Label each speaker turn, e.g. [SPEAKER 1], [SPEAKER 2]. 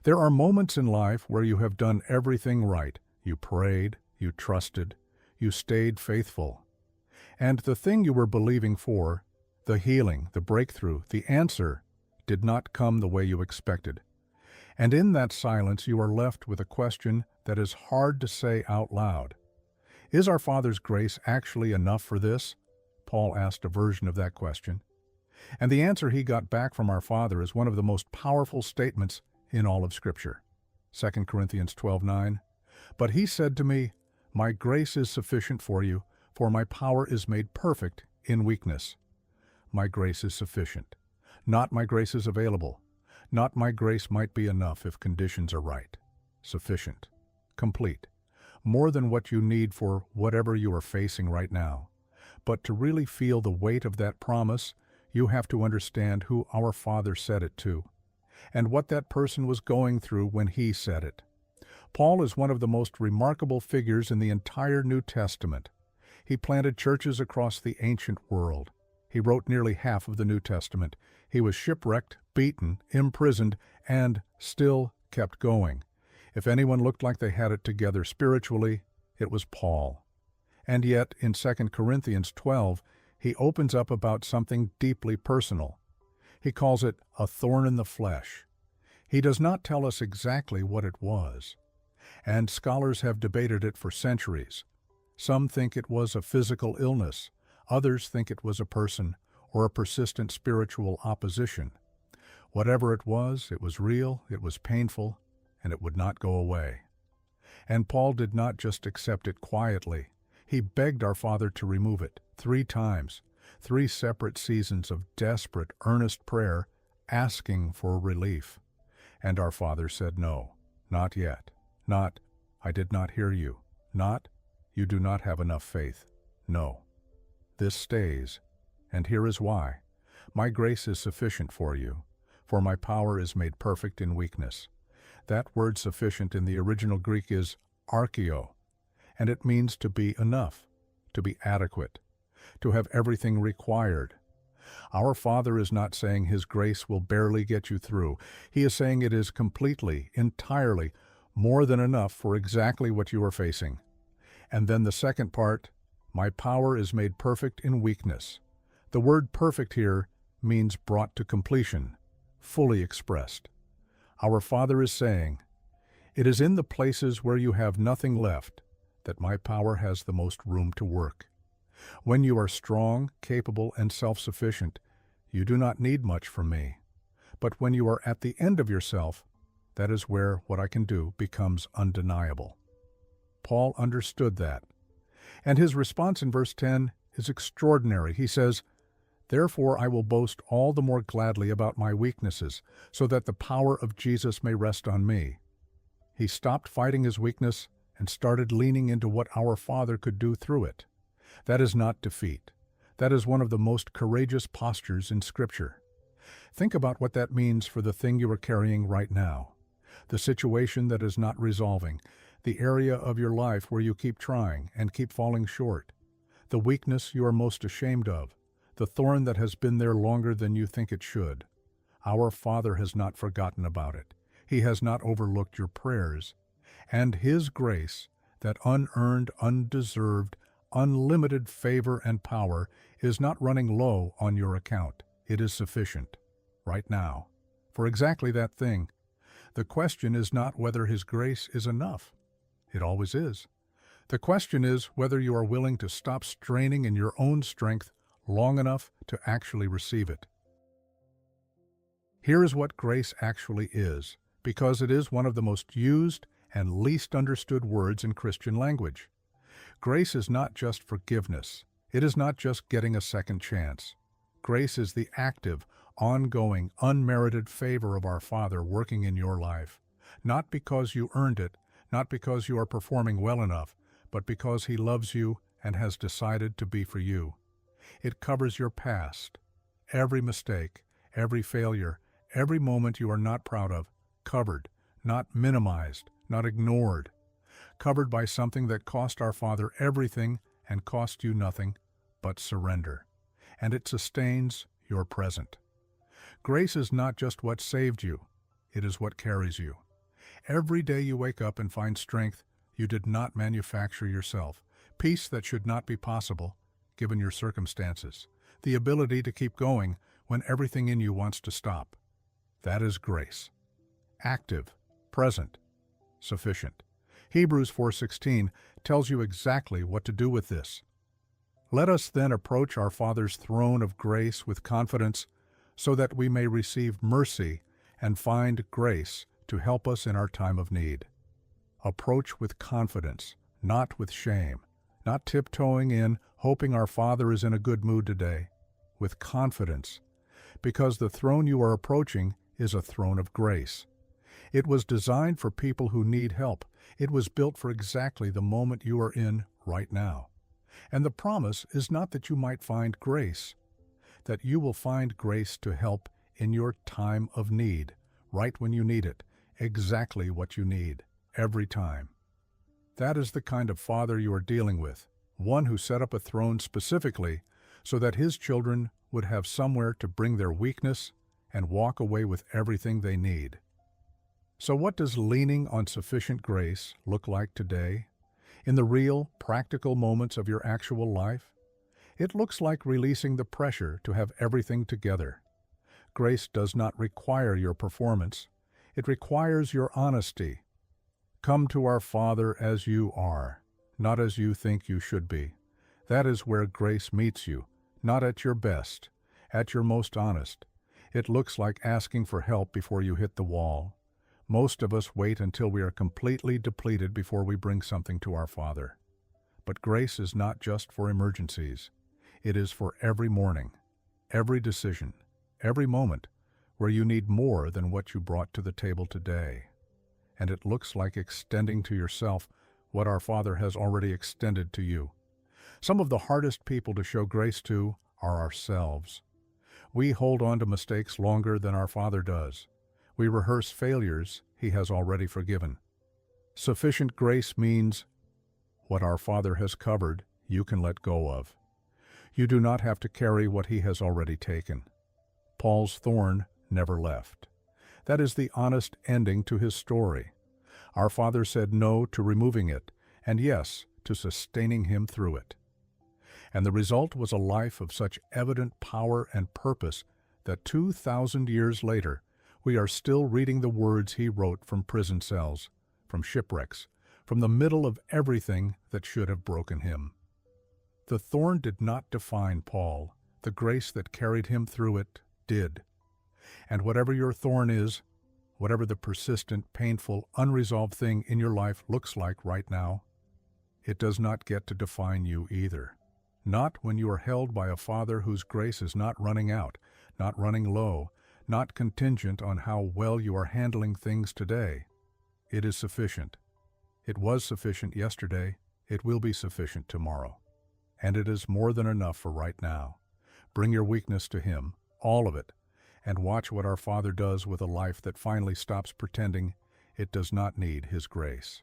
[SPEAKER 1] There are moments in life where you have done everything right. You prayed, you trusted, you stayed faithful. And the thing you were believing for, the healing, the breakthrough, the answer, did not come the way you expected. And in that silence you are left with a question that is hard to say out loud. Is our Father's grace actually enough for this? Paul asked a version of that question. And the answer he got back from our Father is one of the most powerful statements in all of Scripture. 2 Corinthians 12:9. But he said to me, My grace is sufficient for you, for my power is made perfect in weakness. My grace is sufficient. Not my grace is available. Not my grace might be enough if conditions are right. Sufficient. Complete. More than what you need for whatever you are facing right now. But to really feel the weight of that promise, you have to understand who our Father said it to, and what that person was going through when he said it. Paul is one of the most remarkable figures in the entire New Testament. He planted churches across the ancient world. He wrote nearly half of the New Testament. He was shipwrecked, beaten, imprisoned, and still kept going. If anyone looked like they had it together spiritually, it was Paul. And yet, in 2 Corinthians 12, he opens up about something deeply personal. He calls it a thorn in the flesh. He does not tell us exactly what it was. And scholars have debated it for centuries. Some think it was a physical illness. Others think it was a person or a persistent spiritual opposition. Whatever it was real, it was painful, and it would not go away. And Paul did not just accept it quietly. He begged our Father to remove it 3 times, 3 separate seasons of desperate, earnest prayer, asking for relief. And our Father said no, not yet. Not, I did not hear you. Not, you do not have enough faith. No. This stays, and here is why. My grace is sufficient for you, for my power is made perfect in weakness. That word sufficient in the original Greek is archeo, and it means to be enough, to be adequate, to have everything required. Our Father is not saying His grace will barely get you through. He is saying it is completely, entirely, more than enough for exactly what you are facing. And then the second part, my power is made perfect in weakness. The word perfect here means brought to completion, fully expressed. Our Father is saying, it is in the places where you have nothing left that my power has the most room to work. When you are strong, capable, and self-sufficient, you do not need much from me. But when you are at the end of yourself, that is where what I can do becomes undeniable. Paul understood that. And his response in verse 10 is extraordinary. He says, Therefore I will boast all the more gladly about my weaknesses, so that the power of Jesus may rest on me. He stopped fighting his weakness and started leaning into what our Father could do through it. That is not defeat. That is one of the most courageous postures in Scripture. Think about what that means for the thing you are carrying right now. The situation that is not resolving, the area of your life where you keep trying and keep falling short, the weakness you are most ashamed of, the thorn that has been there longer than you think it should. Our Father has not forgotten about it. He has not overlooked your prayers. And His grace, that unearned, undeserved, unlimited favor and power, is not running low on your account. It is sufficient, right now, for exactly that thing. The question is not whether His grace is enough. It always is. The question is whether you are willing to stop straining in your own strength long enough to actually receive it. Here is what grace actually is, because it is one of the most used and least understood words in Christian language. Grace is not just forgiveness. It is not just getting a second chance. Grace is the active, ongoing, unmerited favor of our Father working in your life, not because you earned it, not because you are performing well enough, but because He loves you and has decided to be for you. It covers your past, every mistake, every failure, every moment you are not proud of, covered, not minimized, not ignored, covered by something that cost our Father everything and cost you nothing but surrender. And it sustains your present. Grace is not just what saved you, it is what carries you. Every day you wake up and find strength you did not manufacture yourself, peace that should not be possible, given your circumstances, the ability to keep going when everything in you wants to stop. That is grace. Active, present, sufficient. Hebrews 4:16 tells you exactly what to do with this. Let us then approach our Father's throne of grace with confidence so that we may receive mercy and find grace to help us in our time of need. Approach with confidence, not with shame, not tiptoeing in, hoping our Father is in a good mood today, with confidence, because the throne you are approaching is a throne of grace. It was designed for people who need help. It was built for exactly the moment you are in right now. And the promise is not that you might find grace, that you will find grace to help in your time of need, right when you need it, exactly what you need, every time. That is the kind of Father you are dealing with, one who set up a throne specifically so that his children would have somewhere to bring their weakness and walk away with everything they need. So what does leaning on sufficient grace look like today? In the real, practical moments of your actual life? It looks like releasing the pressure to have everything together. Grace does not require your performance. It requires your honesty. Come to our Father as you are, not as you think you should be. That is where grace meets you, not at your best, at your most honest. It looks like asking for help before you hit the wall. Most of us wait until we are completely depleted before we bring something to our Father. But grace is not just for emergencies. It is for every morning, every decision, every moment where you need more than what you brought to the table today. And it looks like extending to yourself what our Father has already extended to you. Some of the hardest people to show grace to are ourselves. We hold on to mistakes longer than our Father does. We rehearse failures He has already forgiven. Sufficient grace means what our Father has covered, you can let go of. You do not have to carry what He has already taken. Paul's thorn never left. That is the honest ending to his story. Our Father said no to removing it, and yes to sustaining him through it. And the result was a life of such evident power and purpose that 2,000 years later, we are still reading the words he wrote from prison cells, from shipwrecks, from the middle of everything that should have broken him. The thorn did not define Paul. The grace that carried him through it did. And whatever your thorn is, whatever the persistent, painful, unresolved thing in your life looks like right now, it does not get to define you either. Not when you are held by a Father whose grace is not running out, not running low, not contingent on how well you are handling things today. It is sufficient. It was sufficient yesterday. It will be sufficient tomorrow. And it is more than enough for right now. Bring your weakness to Him, all of it, and watch what our Father does with a life that finally stops pretending it does not need His grace.